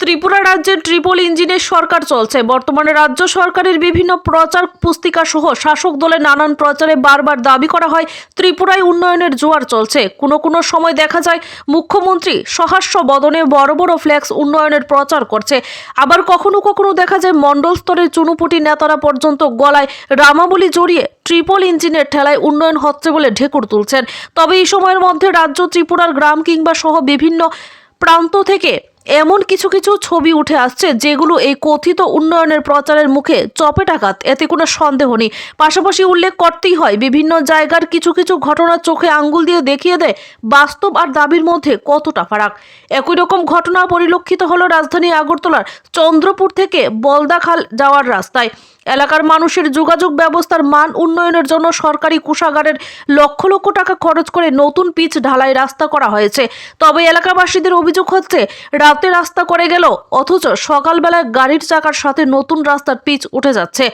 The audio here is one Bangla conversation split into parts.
ত্রিপুরা রাজ্যের ট্রিপল ইঞ্জিনের সরকার চলছে। বর্তমানে রাজ্য সরকারের বিভিন্ন প্রচার পুস্তিকা সহ শাসক দলের নানান প্রচারে বারবার দাবি করা হয় ত্রিপুরায় উন্নয়নের জোয়ার চলছে। কোনো সময় দেখা যায় মুখ্যমন্ত্রী সহাস্য বদনে বড় বড় ফ্ল্যাক্স উন্নয়নের প্রচার করছে, আবার কখনো দেখা যায় মণ্ডল স্তরের চুনুপুটি নেতারা পর্যন্ত গলায় রামাবলী জড়িয়ে ট্রিপল ইঞ্জিনের ঠেলায় উন্নয়ন হচ্ছে বলে ঢেকুর তুলছেন। তবে এই সময়ের মধ্যে রাজ্য ত্রিপুরার গ্রাম কিংবা সহ বিভিন্ন প্রান্ত থেকে এমন কিছু ছবি উঠে আসছে যেগুলো এই কথিত উন্নয়নের প্রচারের মুখে চপেটাঘাত, এতে কোনো সন্দেহ নেই। পাশাপাশি উল্লেখ করতেই হয় বিভিন্ন জায়গার কিছু ঘটনা চোখে আঙ্গুল দিয়ে দেখিয়ে দেয় বাস্তব আর দাবির মধ্যে কতটা ফারাক। একই রকম ঘটনা পরিলক্ষিত হলো রাজধানী আগরতলার চন্দ্রপুর থেকে বলদাখাল যাওয়ার রাস্তায়। এলাকার মানুষের যোগাযোগ ব্যবস্থার মান উন্নয়নের জন্য সরকারি কোষাগারের লক্ষ টাকা খরচ করে নতুন পিচ ঢালাই রাস্তা করা হয়েছে। তবে এলাকাবাসীদের অভিযোগ হচ্ছে রাতে রাস্তা করে গেল, অথচ সকালবেলায় গাড়ির চাকার সাথে নতুন রাস্তার পিচ উঠে যাচ্ছে।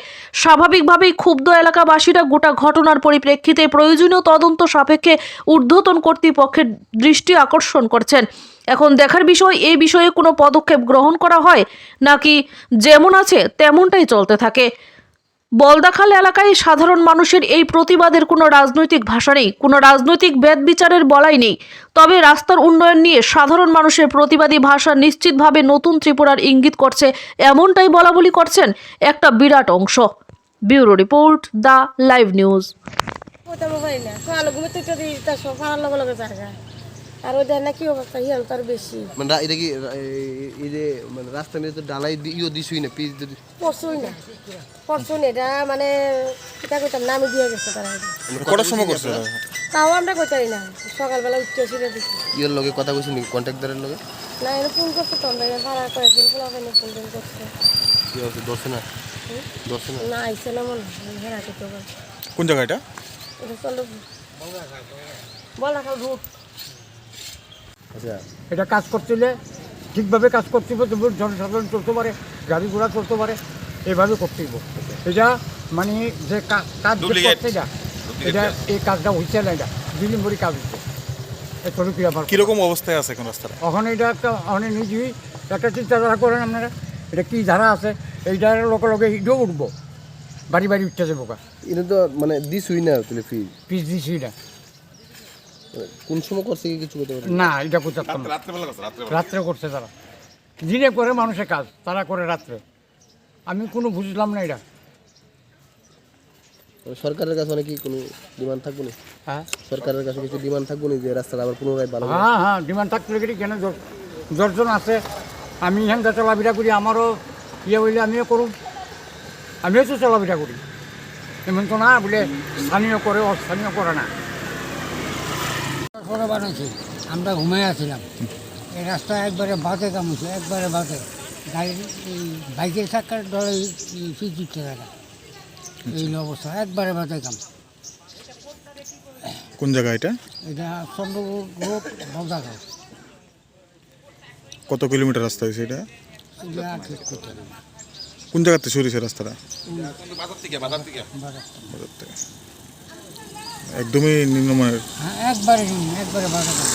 স্বাভাবিকভাবেই ক্ষুব্ধ এলাকাবাসীরা গোটা ঘটনার পরিপ্রেক্ষিতে প্রয়োজনীয় তদন্ত সাপেক্ষে ঊর্ধ্বতন কর্তৃপক্ষের দৃষ্টি আকর্ষণ করছেন। এখন দেখার বিষয় এই বিষয়ে কোনো পদক্ষেপ গ্রহণ করা হয় নাকি যেমন আছে তেমনটাই চলতে থাকে। বলদাখাল এলাকায় সাধারণ মানুষের এই প্রতিবাদের কোনো রাজনৈতিক ভাষা নেই, কোনো রাজনৈতিক ভেদ বিচারের বলাই নেই। তবে রাস্তার উন্নয়ন নিয়ে সাধারণ মানুষের প্রতিবাদী ভাষা নিশ্চিতভাবে নতুন ত্রিপুরার ইঙ্গিত করছে, এমনটাই বলাবলি করছেন একটা বিরাট অংশ। Bureau report, the live news. আর ওদের না কি অবস্থা হিয়াল তার বেশি মানে এটা কি এই যে মানে রাস্তা নিয়ে তো ঢালাই দিও দিছুই না পিচ যদি পরশুই না এটা মানে এটা কইতাম না আমি দিয়ে গেছে তারা কটার সময় করছে তাও আমরা কইতারি না সকালবেলা উঠতে ছিঁড়ে দিচ্ছি ইয়ের লগে কথা কইছি নি কন্ট্রাক্টরের লগে না এটা ফোন করছে তো আমরা ভাড়া কয়েকদিন ফোলাফেনে ফোন করছে কি হচ্ছে দর্শনা না আইসে না মনে হ্যাঁ রাখতে হবে। কোন জায়গা এটা? এটা চলো বলদাখাল রুট। আচ্ছা এটা কাজ করছিলে ঠিকভাবে কাজ করতে হবে, জনসাধারণ চলতে পারে, গাড়ি ঘোড়া চলতে পারে, এভাবে করতে হবে। এটা মানে যে কাজ করছে এটা এই কাজটা হচ্ছে না, এটা 2 দিন ধরে কাজ হচ্ছে। কিরকম অবস্থায় আছে এখন রাস্তাটা? ওখানে এটা একটা অনেক নিজেই একটা চিন্তাধারা করেন আপনারা, এটা কী ধারা আছে, এইটার লগে ইটও উঠবো, বাড়ি উঠতেছে বোকা। এটা তো মানে দিছুই না তুলে পিস দিছি না, কোন সময় করছে কি কিছু বলতে পারবেন না এটা করতে রাত্রে করছে তারা, দিনে করে মানুষের কাজ তারা করে রাত্রে, আমি কোনো বুঝলাম না এটা। সরকারের কাছে মানে কি কোনো ডিমান্ড থাকবো না? হ্যাঁ সরকারের কাছে কিছু ডিমান্ড থাকবো না যে রাস্তাটা আবার পুনরায় ভালো? হ্যাঁ ডিমান্ড থাকতে গেলে কেন দর্জন আছে, আমি এখানটা চলাফেরা করি, আমারও ইয়ে বললে আমিও করুন, আমিও তো চলাফেরা করি, এমন তো না বলে স্থানীয় করে অস্থানীয় করে না। করে বানাইছি, আমরা ঘুমিয়ে আসছিলাম, এই রাস্তা একবারে বাঁধে কামছে, একবারে বাঁধে গাড়ির এই বাইকের চাকার ডরে পিচ দিচ্ছে দাদা, এই অবস্থা একবারে বাঁধে কাম। কোন জায়গা এটা? এটা চন্দ্রপুর রোড বলদাখাল। কত কিলোমিটার রাস্তা হয়েছে এটা? এটা ঠিক করতে হবে। কোন জায়গাতে শুরু হয়েছে রাস্তাটা? বাজার থেকে। একদমই নিম্নমানের। হ্যাঁ একবারে বাঁধে কাম।